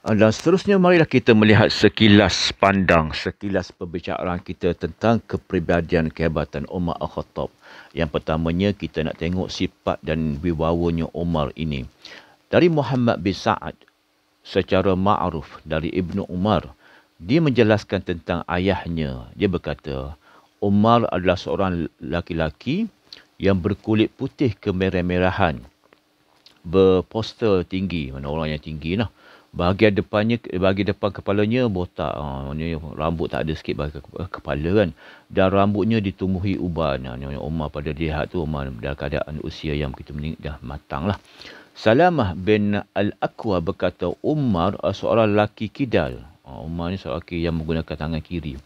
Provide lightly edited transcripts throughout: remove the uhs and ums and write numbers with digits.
Dan seterusnya marilah kita melihat sekilas pandang, sekilas perbicaraan kita tentang kepribadian kehebatan Umar Al-Khattab. Yang pertamanya kita nak tengok sifat dan wibawanya Umar ini. Dari Muhammad bin Sa'ad, secara ma'ruf dari Ibnu Umar, dia menjelaskan tentang ayahnya. Dia berkata, Umar adalah seorang laki-laki yang berkulit putih kemerah-merahan, berpostur tinggi, mana orang yang tinggi lah. Bahagian depan kepalanya botak. Rambut tak ada sikit bagi kepala kan. Dan rambutnya ditumbuhi uban. Umar pada lihat tu, Umar dalam keadaan usia yang begitu dah matang lah. Salamah bin Al-Aqwa berkata, Umar seorang lelaki kidal. Umar ni seorang lelaki yang menggunakan tangan kiri.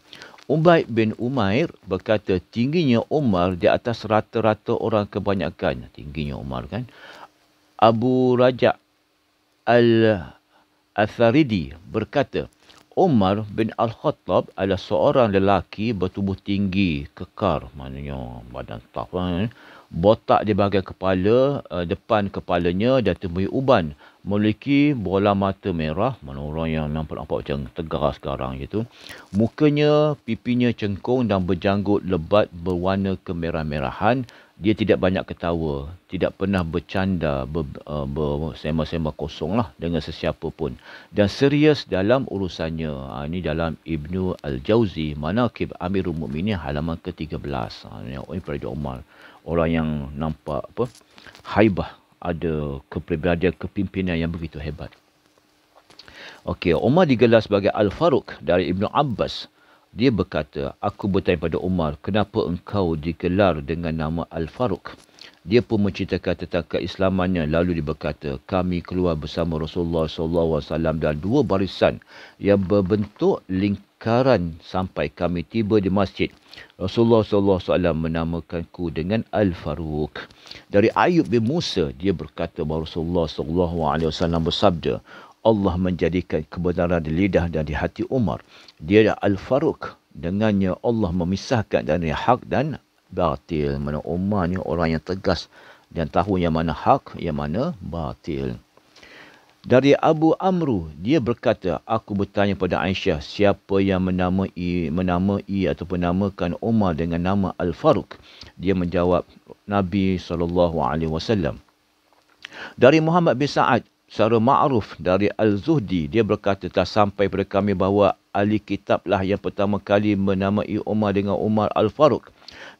Ubaid bin Umair berkata, tingginya Umar di atas rata-rata orang kebanyakan. Tingginya Umar kan. Abu Raja' Al-Atharidi berkata, Umar bin Al-Khattab adalah seorang lelaki bertubuh tinggi, kekar, maknanya badan tough, botak di bahagian kepala, depan kepalanya dan tumbuhi uban, memiliki bola mata merah, mana orang yang nampak macam tegar sekarang gitu. Mukanya, pipinya cengkung dan berjanggut lebat berwarna kemerah-merahan. Dia tidak banyak ketawa, tidak pernah bercanda, bersema-sema kosong lah dengan sesiapa pun. Dan serius dalam urusannya. Ini dalam Ibnu Al-Jauzi, Manaqib Amirul Mukminin halaman ke-13. Ini pada Umar. Orang yang nampak haibah, ada kepribadian kepimpinan yang begitu hebat. Okey, Umar digelar sebagai Al-Faruq dari Ibnu Abbas. Dia berkata, aku bertanya pada Umar, kenapa engkau digelar dengan nama Al-Faruq? Dia pun menceritakan tentang keislamannya. Lalu dia berkata, kami keluar bersama Rasulullah SAW dan dua barisan yang berbentuk lingkaran sampai kami tiba di masjid. Rasulullah SAW menamakanku dengan Al-Faruq. Dari Ayub bin Musa, dia berkata bahawa Rasulullah SAW bersabda, Allah menjadikan kebenaran di lidah dan di hati Umar. Dia adalah Al-Faruq. Dengannya Allah memisahkan dari hak dan batil. Mana Umar ni orang yang tegas dan tahu yang mana hak, yang mana batil. Dari Abu Amru, dia berkata, aku bertanya pada Aisyah, siapa yang menamai ataupun namakan Umar dengan nama Al-Faruq? Dia menjawab, Nabi SAW. Dari Muhammad bin Sa'ad, secara ma'ruf dari Al-Zuhdi, dia berkata, telah sampai pada kami bahawa ahli kitablah yang pertama kali menamai Umar dengan Umar Al-Faruq.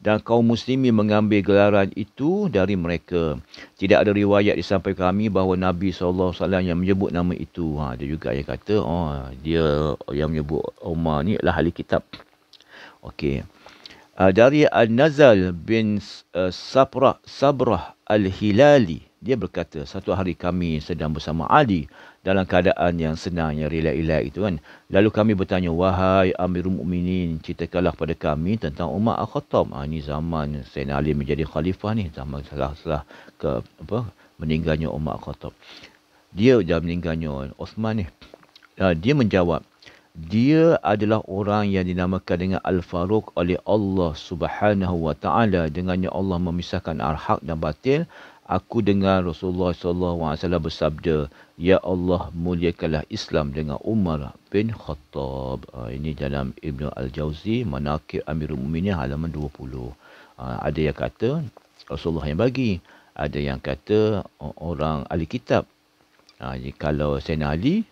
Dan kaum muslimin mengambil gelaran itu dari mereka. Tidak ada riwayat disampaikan kami bahawa Nabi SAW yang menyebut nama itu. Ada juga yang kata, dia yang menyebut Umar ni adalah ahli kitab. Okey. Dari Al-Nazal bin Sabrah Al-Hilali, dia berkata, satu hari kami sedang bersama Ali dalam keadaan yang senang, yang relax-relax itu kan. Lalu kami bertanya, wahai Amirul Mukminin, ceritakanlah pada kami tentang Umar Al-Khattab. Ini zaman Sayyidina Ali menjadi khalifah ni, zaman setelah meninggalnya Umar Al-Khattab. Dia dah meninggalnya Osman ni. Dia menjawab, dia adalah orang yang dinamakan dengan Al-Faruq oleh Allah Subhanahu wa taala. Dengannya Allah memisahkan al-haq dan batil. Aku dengar Rasulullah SAW bersabda, ya Allah muliakanlah Islam dengan Umar bin Khattab. Ini dalam Ibnu Al-Jauzi, Manaqib Amirul Mukminin halaman 20. Ada yang kata Rasulullah yang bagi, ada yang kata orang ahli kitab. Kalau Sayyidina Ali,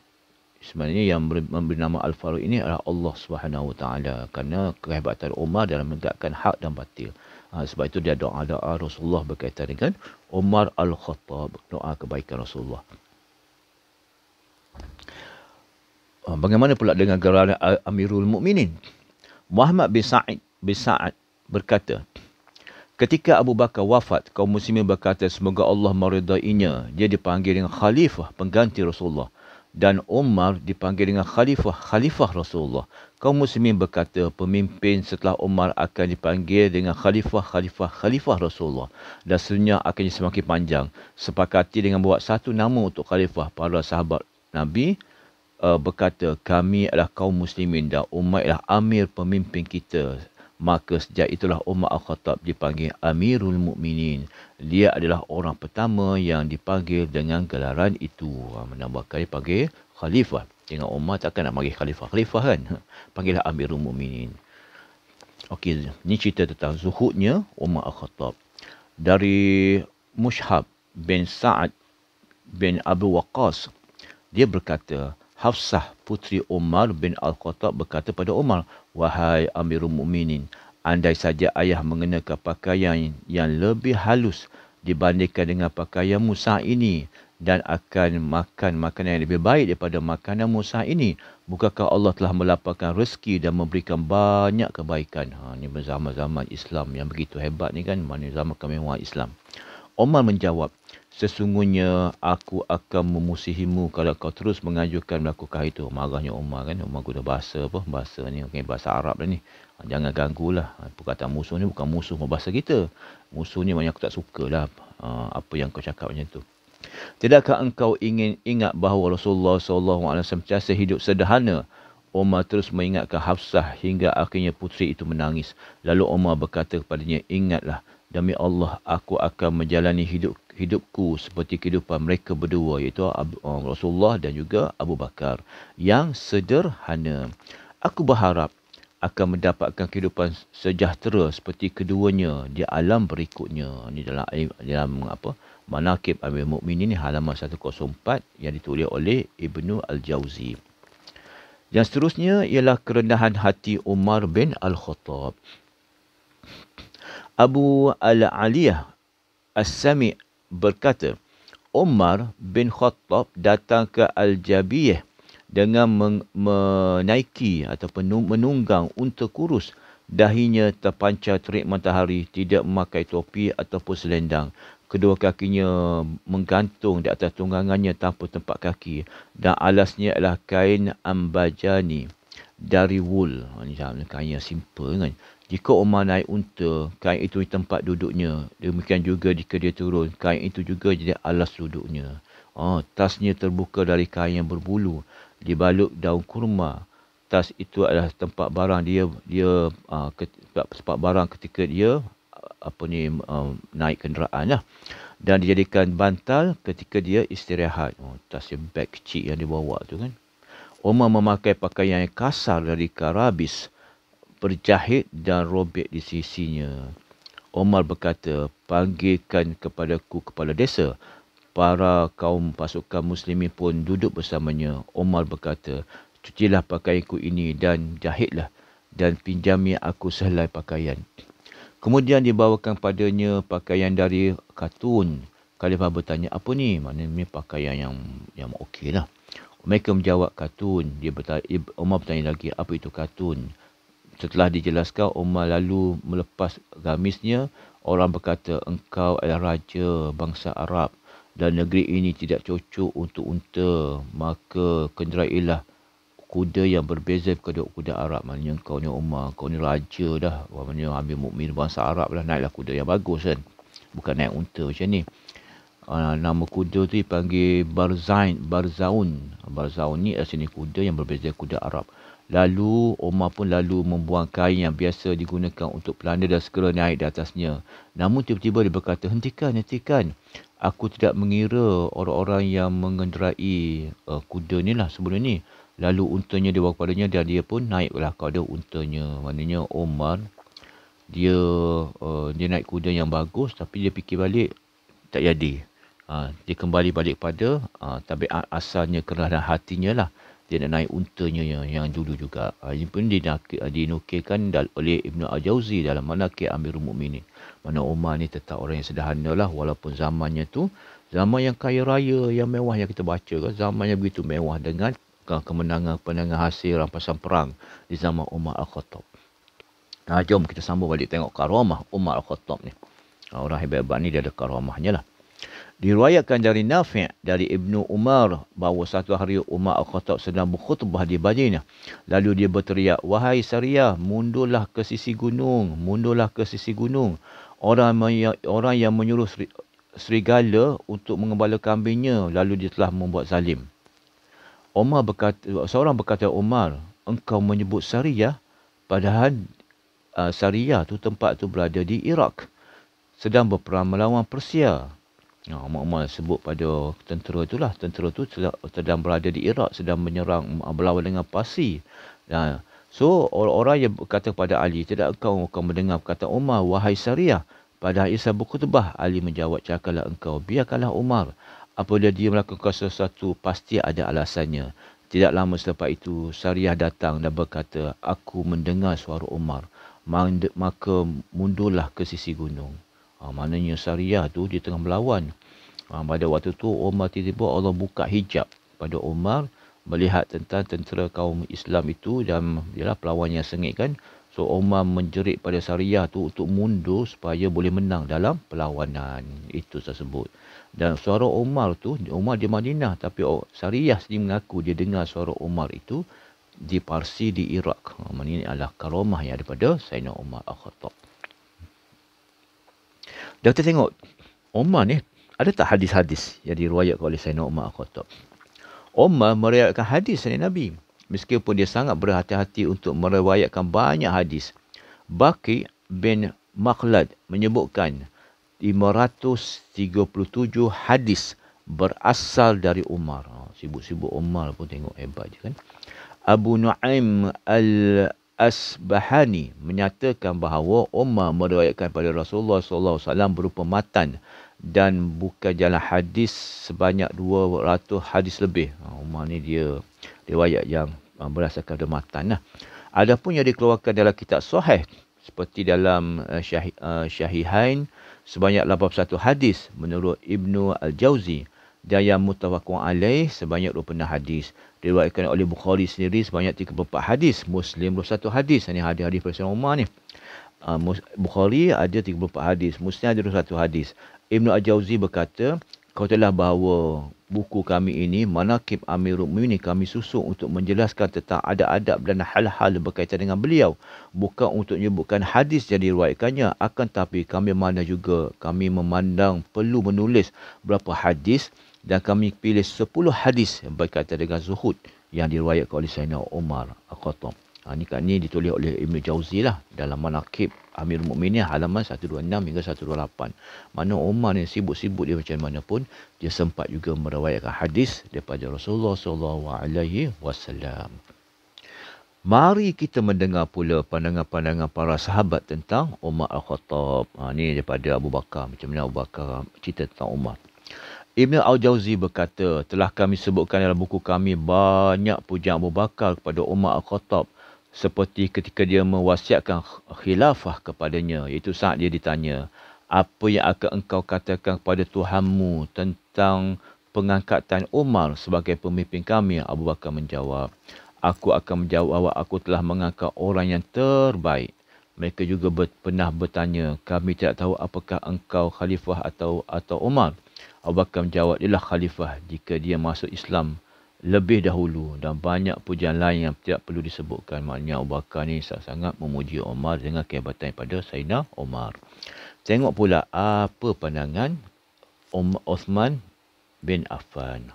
sebenarnya yang memberi nama Al-Faruq ini adalah Allah Subhanahu Wa Taala, kerana kehebatan Umar dalam menegakkan hak dan batil. Sebab itu dia doa-doa Rasulullah berkaitan dengan Umar Al-Khattab, doa kebaikan Rasulullah. Bagaimana pula dengan gelaran Amirul Mukminin? Muhammad bin Sa'ad berkata, ketika Abu Bakar wafat, kaum muslimin berkata, semoga Allah meridainya. Dia dipanggil dengan khalifah, pengganti Rasulullah. Dan Umar dipanggil dengan khalifah Rasulullah. Kaum muslimin berkata, pemimpin setelah Umar akan dipanggil dengan khalifah Rasulullah. Dan seterusnya akan semakin panjang. Sepakati dengan buat satu nama untuk khalifah. Para sahabat Nabi berkata, kami adalah kaum muslimin dan Umar adalah amir pemimpin kita. Maka sejak itulah Umar Al-Khattab dipanggil Amirul Mukminin. Dia adalah orang pertama yang dipanggil dengan gelaran itu. Menambahkan dipanggil khalifah. Tengok Umar takkan nak panggil khalifah kan. Panggillah Amirul Mukminin. Okey, ni cerita tentang zuhudnya Umar Al-Khattab. Dari Mushab bin Sa'ad bin Abu Waqqas, dia berkata, Hafsah putri Umar bin Al-Khattab berkata pada Umar, "Wahai Amirul Mukminin, andai saja ayah mengenakan pakaian yang lebih halus dibandingkan dengan pakaianmu saat ini dan akan makan makanan yang lebih baik daripada makananmu saat ini, bukankah Allah telah melapangkan rezeki dan memberikan banyak kebaikan?" Ni zaman-zaman Islam yang begitu hebat ni kan, mana zaman kemewahan Islam. Umar menjawab, "Sesungguhnya aku akan memusuhimu kalau kau terus mengajukan melakukan itu." Marahnya Umar kan. Umar guna bahasa apa? Bahasa ni, okay, bahasa Arab dah ni. Jangan ganggulah. Perkataan musuh ni bukan musuh bahasa kita. Musuh ni maknanya aku tak sukalah apa yang kau cakap macam tu. Tidakkah engkau ingin ingat bahawa Rasulullah SAW sentiasa hidup sederhana? Umar terus mengingatkan Hafsah hingga akhirnya puteri itu menangis. Lalu Umar berkata kepadanya, "Ingatlah, demi Allah, aku akan menjalani hidupku seperti kehidupan mereka berdua, iaitu Rasulullah dan juga Abu Bakar, yang sederhana. Aku berharap akan mendapatkan kehidupan sejahtera seperti keduanya di alam berikutnya." Ini dalam apa? Manaqib Amir Mukminin, halaman 104 yang ditulis oleh Ibnu Al-Jauzi. Yang seterusnya ialah kerendahan hati Umar bin Al-Khattab. Abu Al-Aliyah As-Sami' berkata, Umar bin Khattab datang ke Al-Jabiyah dengan menaiki ataupun menunggang unta kurus. Dahinya terpancar terik matahari, tidak memakai topi ataupun selendang. Kedua kakinya menggantung di atas tunggangannya tanpa tempat kaki. Dan alasnya adalah kain ambajani dari wool. Ini kain yang simple kan. Jika Umar naik unta, kain itu di tempat duduknya. Demikian juga jika dia turun, kain itu juga jadi alas duduknya. Tasnya terbuka dari kain yang berbulu, dibalut daun kurma. Tas itu adalah tempat barang tempat barang ketika dia naik kenderaan lah. Dan dijadikan bantal ketika dia istirahat. Tas beg kecil yang dibawa tu kan. Umar memakai pakaian yang kasar dari karabis, berjahit dan robek di sisinya. Umar berkata, "Panggilkan kepadaku kepala desa." Para kaum pasukan muslimin pun duduk bersamanya. Umar berkata, "Cucilah pakaianku ini dan jahitlah dan pinjami aku sehelai pakaian." Kemudian dibawakan padanya pakaian dari katun. Khalifah bertanya, "Apa ni?" Maknanya pakaian yang okey lah. Mereka menjawab, "Katun." Umar bertanya lagi, "Apa itu katun?" Setelah dijelaskan, Umar lalu melepas gamisnya. Orang berkata, "Engkau adalah raja bangsa Arab dan negeri ini tidak cocok untuk unta. Maka kenderailah kuda yang berbeza kuda Arab." Maknanya kau ni Umar, kau ni raja dah. Maknanya Amir Mukminin bangsa Arab dah. Naiklah kuda yang bagus kan. Bukan naik unta macam ni. Nama kuda tu dipanggil Barzaun. Barzaun ni asli kuda yang berbeza kuda Arab. Lalu Umar pun membuang kain yang biasa digunakan untuk pelana dan segera naik di atasnya. Namun tiba-tiba dia berkata, hentikan. Aku tidak mengira orang-orang yang mengenderai kuda ni lah sebelum ni." Lalu untanya dibawa kepadanya dan dia pun naiklah kepada untanya. Maknanya Umar, dia naik kuda yang bagus tapi dia fikir balik, tak jadi. Dia kembali balik pada tabiat asalnya, kerana hatinya lah. Dia nak naik untanya yang dulu juga. Ini pun dinukilkan oleh Ibnu Al-Jauzi dalam Manaqib Amirul Mukminin. Mana Umar ni tetap orang yang sederhana lah. Walaupun zamannya tu, zaman yang kaya raya, yang mewah yang kita baca kan. Zaman yang begitu mewah dengan kemenangan hasil rampasan perang di zaman Umar Al-Khattab. Jom kita sambung balik tengok karamah Umar Al-Khattab ni. Orang hebat-hebat ni dia ada karamahnya lah. Diriwayatkan dari Nafi' dari Ibnu Umar bahawa satu hari Umar Al-Khattab sedang berkhutbah di Madinah. Lalu dia berteriak, "Wahai Sariyah, mundurlah ke sisi gunung, mundurlah ke sisi gunung. Orang yang menyuruh serigala untuk mengembala kambingnya, lalu dia telah membuat zalim." Seorang berkata, "Umar, engkau menyebut Sariyah, padahal Sariyah tu tempat tu berada di Iraq, sedang berperang melawan Persia." Umar sebut pada tentera itulah. Tentera tu sedang berada di Iraq, sedang menyerang, berlawan dengan Parsi. So, orang-orang yang berkata kepada Ali, tidak engkau akan mendengar perkataan Umar, wahai Sariyah. Pada Isa berkhutbah, Ali menjawab, cakaplah engkau, biarkanlah Umar. Apabila dia melakukan sesuatu, pasti ada alasannya. Tidak lama selepas itu, Sariyah datang dan berkata, aku mendengar suara Umar. Maka mundurlah ke sisi gunung. Maknanya Sariyah tu dia tengah melawan. Pada waktu tu Umar tiba-tiba Allah buka hijab pada Umar melihat tentang tentera kaum Islam itu dan ialah perlawan yang sengit kan. So Umar menjerit pada Sariyah tu untuk mundur supaya boleh menang dalam perlawanan itu tersebut. Dan suara Umar tu, Umar di Madinah tapi Sariyah sendiri mengaku dia dengar suara Umar itu di Parsi di Iraq. Ini adalah karamah yang daripada Sayyidina Umar Al-Khattab. Dan kita tengok Umar ni ada tak hadis-hadis yang diriwayatkan oleh Sayyidina Umar Al-Khattab? Umar meriwayatkan hadis dari Nabi. Meskipun dia sangat berhati-hati untuk meriwayatkan banyak hadis. Baqi bin Makhlad menyebutkan 537 hadis berasal dari Umar. Sibuk-sibuk Umar pun tengok hebat je kan. Abu Nu'aim Al-Asbahani menyatakan bahawa Umar meriwayatkan pada Rasulullah SAW berupa matan dan bukan jalan hadis sebanyak 200 hadis lebih. Umar ni dia riwayat yang berdasarkan dari matan lah. Adapun yang dikeluarkan dalam kitab Sahih seperti dalam Syahihain sebanyak 81 hadis menurut Ibnu Al-Jauzi dan yang muttafaqun alaih sebanyak 26 hadis. Diriwayatkan oleh Bukhari sendiri sebanyak 34 hadis. Muslim 21 hadis. Ini hadis-hadis Rasulullah Umar ni. Bukhari ada 34 hadis. Muslim ada 21 hadis. Ibnu Al-Jauzi berkata, kau telah bahawa buku kami ini, Manaqib Amirul Mukminin, kami susun untuk menjelaskan tentang adab-adab dan hal-hal berkaitan dengan beliau. Bukan untuk menyebutkan hadis yang diriwayatkannya. Akan tapi kami memandang perlu menulis berapa hadis dan kami pilih 10 hadis yang berkaitan dengan zuhud yang diriwayatkan oleh Sayyidina Umar Al-Khattab. Ini ditulis oleh Ibnu Jauzi lah dalam Manaqib Amirul Mukminin halaman 126 hingga 128. Mana Umar ni sibuk-sibuk dia macam mana pun dia sempat juga meriwayatkan hadis daripada Rasulullah SAW. Mari kita mendengar pula pandangan-pandangan para sahabat tentang Umar Al-Khattab. Ni daripada Abu Bakar, macam mana Abu Bakar cerita tentang Umar. Ibn Al-Jauzi berkata, telah kami sebutkan dalam buku kami banyak pujian Abu Bakar kepada Umar Al-Khattab seperti ketika dia mewasiatkan khilafah kepadanya, iaitu saat dia ditanya, apa yang akan engkau katakan kepada Tuhanmu tentang pengangkatan Umar sebagai pemimpin kami? Abu Bakar menjawab, aku akan menjawab bahawa aku telah mengangkat orang yang terbaik. Mereka juga pernah bertanya, kami tidak tahu apakah engkau khalifah atau Umar. Abu Bakar menjawab, ialah khalifah jika dia masuk Islam lebih dahulu, dan banyak pujian lain yang tidak perlu disebutkan. Maknanya Abu Bakar ni sangat memuji Umar dengan kehebatan pada Sayyidina Umar. Tengok pula apa pandangan Uthman bin Affan.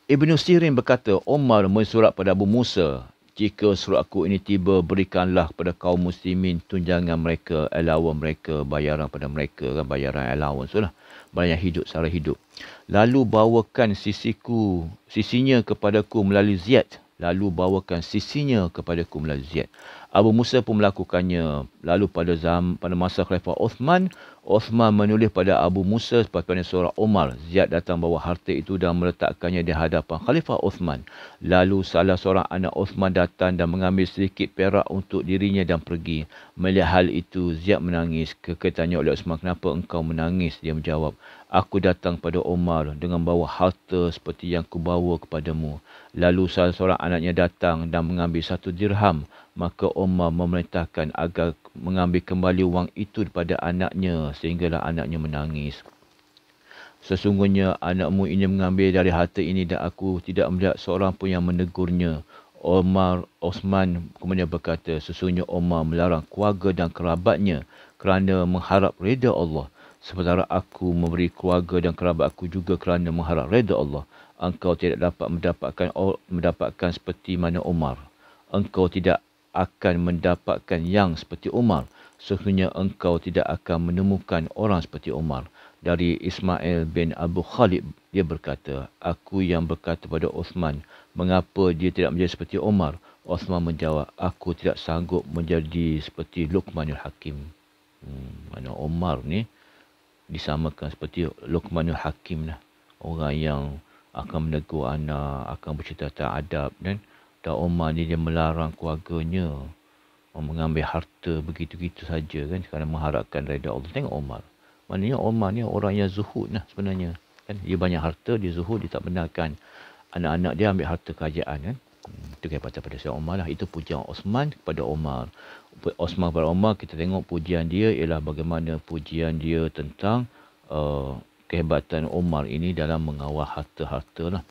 Ibnu Sirin berkata, Umar mensurat pada Abu Musa, jika suratku ini tiba, berikanlah kepada kaum muslimin tunjangan mereka, allowance mereka, bayaran pada mereka, kan, bayaran allowance lah, bayaran hidup, sara hidup. Lalu bawakan sisinya kepadaku melalui Ziyad. Abu Musa pun melakukannya. Lalu pada masa Khalifah Uthman menulis pada Abu Musa pada surah Umar. Ziyad datang bawa harta itu dan meletakkannya di hadapan Khalifah Uthman. Lalu salah seorang anak Uthman datang dan mengambil sedikit perak untuk dirinya dan pergi. Melihat hal itu, Ziyad menangis. Ketanya oleh Uthman, kenapa engkau menangis? Dia menjawab, aku datang pada Umar dengan bawa harta seperti yang kubawa kepadamu. Lalu salah seorang anaknya datang dan mengambil 1 dirham. Maka Umar memerintahkan agar mengambil kembali wang itu daripada anaknya, sehinggalah anaknya menangis. Sesungguhnya anakmu ini mengambil dari harta ini dan aku tidak melihat seorang pun yang menegurnya. Uthman kemudian berkata, sesungguhnya Umar melarang keluarga dan kerabatnya kerana mengharap reda Allah. Sementara aku memberi keluarga dan kerabat aku juga kerana mengharap reda Allah. Engkau tidak dapat mendapatkan seperti mana Umar. Engkau tidak akan mendapatkan yang seperti Umar. Sesungguhnya engkau tidak akan menemukan orang seperti Umar. Dari Ismail bin Abu Khalid, dia berkata, aku yang berkata pada Osman, mengapa dia tidak menjadi seperti Umar? Osman menjawab, aku tidak sanggup menjadi seperti Luqmanul Hakim. Mana Umar ni disamakan seperti Luqmanul Hakim lah. Orang yang akan menegur anak, akan bercerita tentang adab kan. Dan Umar ni dia melarang keluarganya mengambil harta begitu-begitu saja kan, kerana mengharapkan redha Allah. Tengok Umar. Maknanya Umar ni orang yang zuhud lah sebenarnya. Kan? Dia banyak harta, dia zuhud, dia tak benarkan anak-anak dia ambil harta kerajaan kan. Itu kehebatan pada Sayyidina Umar lah. Itu pujian Osman kepada Umar. Osman kepada Umar, kita tengok pujian dia ialah bagaimana pujian dia tentang kehebatan Umar ini dalam mengawal harta-harta lah.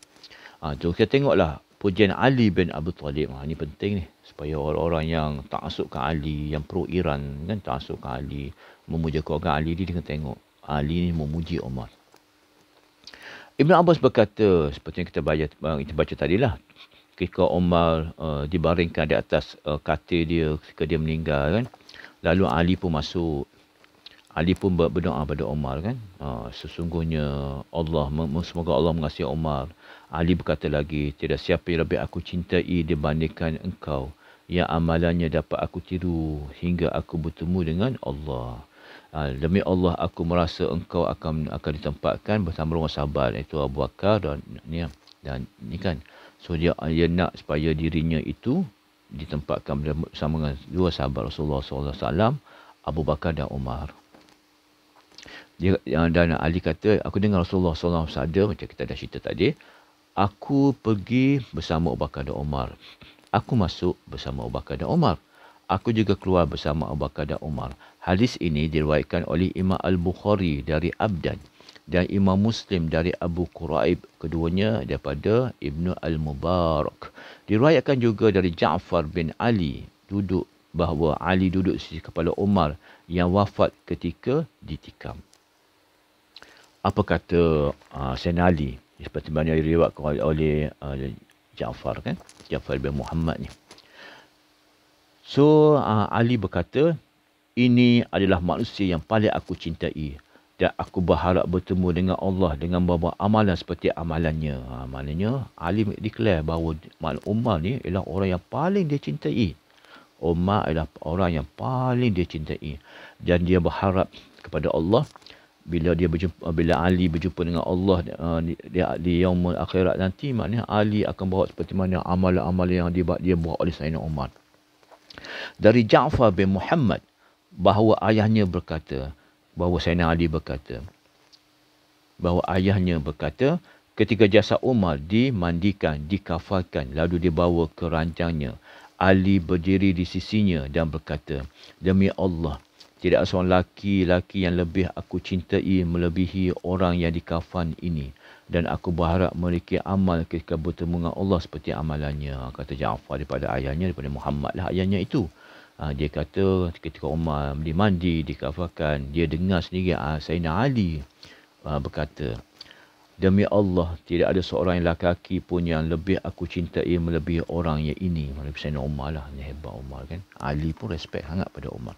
So kita tengoklah pujian Ali bin Abi Talib. Ini penting ni. Supaya orang-orang yang taksubkan Ali, yang pro Iran kan, taksubkan Ali, memuja keluarga Ali, dia kena tengok Ali ni memuji Umar. Ibn Abbas berkata, seperti yang kita baca tadi lah, ketika Umar dibaringkan di atas katil dia ketika dia meninggal kan, lalu Ali pun masuk. Ali pun berdoa pada Umar kan, sesungguhnya Allah, semoga Allah mengasihi Umar. Ali berkata lagi, tidak siapa yang lebih aku cintai dibandingkan engkau, yang amalannya dapat aku tiru hingga aku bertemu dengan Allah. Demi Allah aku merasa engkau akan ditempatkan bersama orang sahabat, iaitu Abu Bakar dan ni kan. So dia nak supaya dirinya itu ditempatkan bersama dengan dua sahabat Rasulullah SAW, Abu Bakar dan Umar. Dan Ali kata, aku dengar Rasulullah SAW macam kita dah cerita tadi, aku pergi bersama Abu Bakar dan Umar. Aku masuk bersama Abu Bakar dan Umar. Aku juga keluar bersama Abu Bakar dan Umar. Hadis ini diriwayatkan oleh Imam Al-Bukhari dari Abdan dan Imam Muslim dari Abu Quraib, keduanya daripada Ibnu Al-Mubarak. Diriwayatkan juga dari Ja'far bin Ali bahawa Ali duduk di sisi kepala Umar yang wafat ketika ditikam. Apa kata Sayyidina Ali? Seperti mana diriwayatkan oleh Ja'far kan? Ja'far bin Muhammad ni. So Ali berkata, ini adalah manusia yang paling aku cintai dan aku berharap bertemu dengan Allah dengan membawa amalan seperti amalannya. Maknanya Ali declare bahawa Umar ni ialah orang yang paling dia cintai. Umar adalah orang yang paling dia cintai dan dia berharap kepada Allah bila Ali berjumpa dengan Allah di yaumul akhirat nanti, maknanya Ali akan bawa seperti mana amalan-amalan yang dia buat oleh Sayyidina Umar. Dari Ja'far bin Muhammad bahawa ayahnya berkata, bahawa Sayyidina Ali berkata, bahawa ayahnya berkata, ketika jasad Umar dimandikan, dikafarkan, lalu dibawa ke ranjangnya, Ali berdiri di sisinya dan berkata, demi Allah, tidak seorang laki-laki yang lebih aku cintai melebihi orang yang dikafan ini. Dan aku berharap memiliki amal ketika bertemu dengan Allah seperti amalannya. Kata Ja'far daripada ayahnya, daripada Muhammad lah ayahnya itu. Dia kata ketika Umar dimandi, dikafarkan, dia dengar sendiri Sayyidina Ali berkata, demi Allah, tidak ada seorang lelaki pun yang lebih aku cintai melebihi orang yang ini. Melebihi Sayyidina Umar lah. Ini hebat Umar kan. Ali pun respect sangat pada Umar.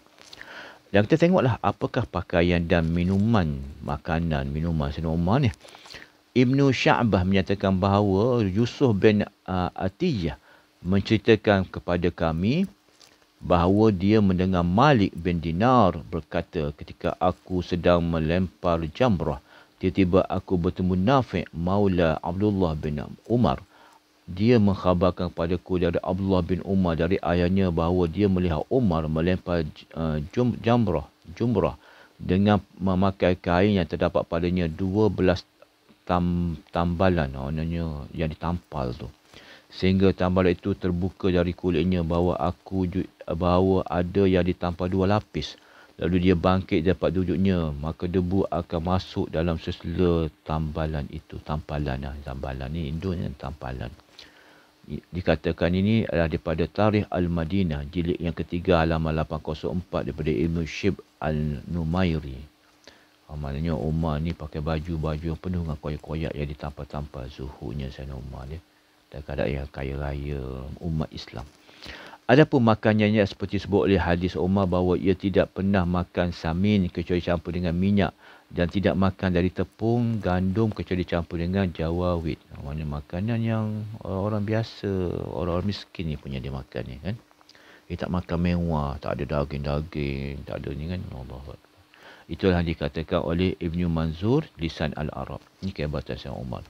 Dan kita tengoklah apakah pakaian dan minuman Sayyidina Umar ni. Ibnu Sya'bah menyatakan bahawa Yusuf bin Atiyah menceritakan kepada kami bahawa dia mendengar Malik bin Dinar berkata, ketika aku sedang melempar jamrah, tiba-tiba aku bertemu Nafi' Maula Abdullah bin Umar. Dia mengkhabarkan kepadaku dari Abdullah bin Umar dari ayahnya bahawa dia melihat Umar melempar jumrah dengan memakai kain yang terdapat padanya 12 tambalan, maknanya yang ditampal tu. Sehingga tambalan itu terbuka dari kulitnya bahawa ada yang ditampal 2 lapis. Lalu dia bangkit dapat duduknya, maka debu akan masuk dalam sesela tambalan itu. Tambalan ni Indonesian tampalan. Dikatakan ini adalah daripada Tarikh Al-Madinah, jilid yang ketiga, halaman 804 daripada Ibn Shib Al-Numairi. Maknanya Umar ni pakai baju yang penuh dengan koyak-koyak yang ditampal-tampal. Zuhudnya Sayyidina Umar ni. Dan keadaan yang kaya raya umat Islam. Adapun makanannya seperti sebut oleh hadis Umar bahawa ia tidak pernah makan samin kecuali campur dengan minyak dan tidak makan dari tepung, gandum kecuali campur dengan jawawid. Mana makanan yang orang biasa, orang miskin ni punya dia makan ni kan. Dia tak makan mewah, tak ada daging-daging, tak ada ni kan. Allah. Itulah yang dikatakan oleh Ibnu Manzur Lisan Al-Arab. Ini kehebatan Sayyidina Umar.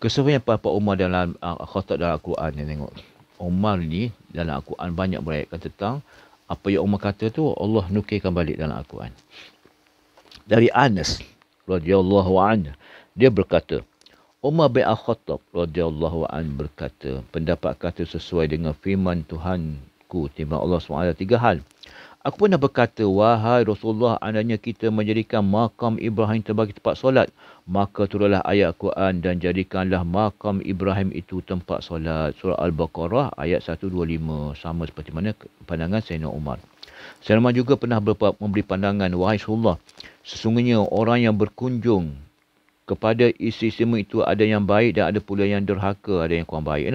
Keseruan Papa Umar dalam Khattab dalam Al-Quran ni tengok. Umar ni dalam Al-Quran banyak beratkan tentang apa yang Umar kata tu Allah nukilkan balik dalam Al-Quran. Dari Anas radhiyallahu anhu dia berkata, Umar bin Al-Khattab radhiyallahu anhu berkata, pendapat kata sesuai dengan firman Tuhanku timbang Allah SWT tiga hal. Aku pernah berkata, wahai Rasulullah, andainya kita menjadikan makam Ibrahim sebagai tempat solat, maka turunlah ayat Quran dan jadikanlah makam Ibrahim itu tempat solat. Surah Al-Baqarah ayat 125. Sama seperti mana pandangan Sayyidina Umar. Sayyidina Umar juga pernah memberi pandangan, wahai Rasulullah, sesungguhnya orang yang berkunjung kepada isteri-isteri itu ada yang baik dan ada pula yang derhaka, ada yang kurang baik.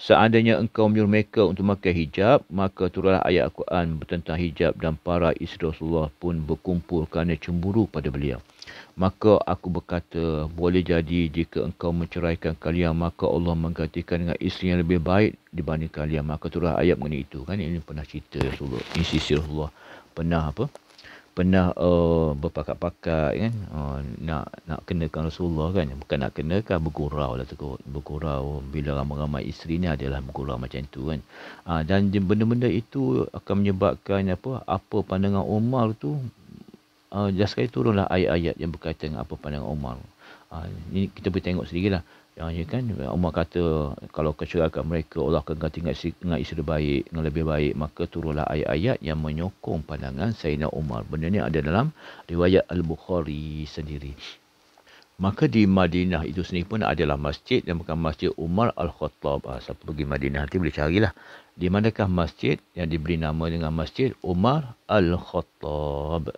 Seandainya engkau menyuruh mereka untuk memakai hijab, maka turunlah ayat Al-Quran tentang hijab dan para isteri Rasulullah pun berkumpul kerana cemburu pada beliau. Maka aku berkata, boleh jadi jika engkau menceraikan kalian, maka Allah menggantikan dengan isteri yang lebih baik dibanding kalian. Maka turunlah ayat mengenai itu. Kan ini pernah cerita Rasulullah, isteri Rasulullah pernah berpakat-pakat kan, nak kenakan Rasulullah kan, bukan nak kenakan, bergurau lah tu, bergurau bila ramai-ramai isteri ni adalah bergurau macam tu kan. Dan benda-benda itu akan menyebabkan apa pandangan Umar tu, just sekali turunlah ayat-ayat yang berkaitan dengan apa pandangan Umar. Ni kita boleh tengok sedikit lah. Ya kan, Umar kata kalau keceraikan mereka Allah akan ganti dengan isteri baik, dengan lebih baik. Maka turunlah ayat-ayat yang menyokong pandangan Sayyidina Umar. Benda ni ada dalam riwayat Al-Bukhari sendiri. Maka di Madinah itu sendiri pun adalah masjid yang bukan Masjid Umar Al-Khattab. Siapa pergi Madinah nanti boleh carilah. Di manakah masjid yang diberi nama dengan Masjid Umar Al-Khattab.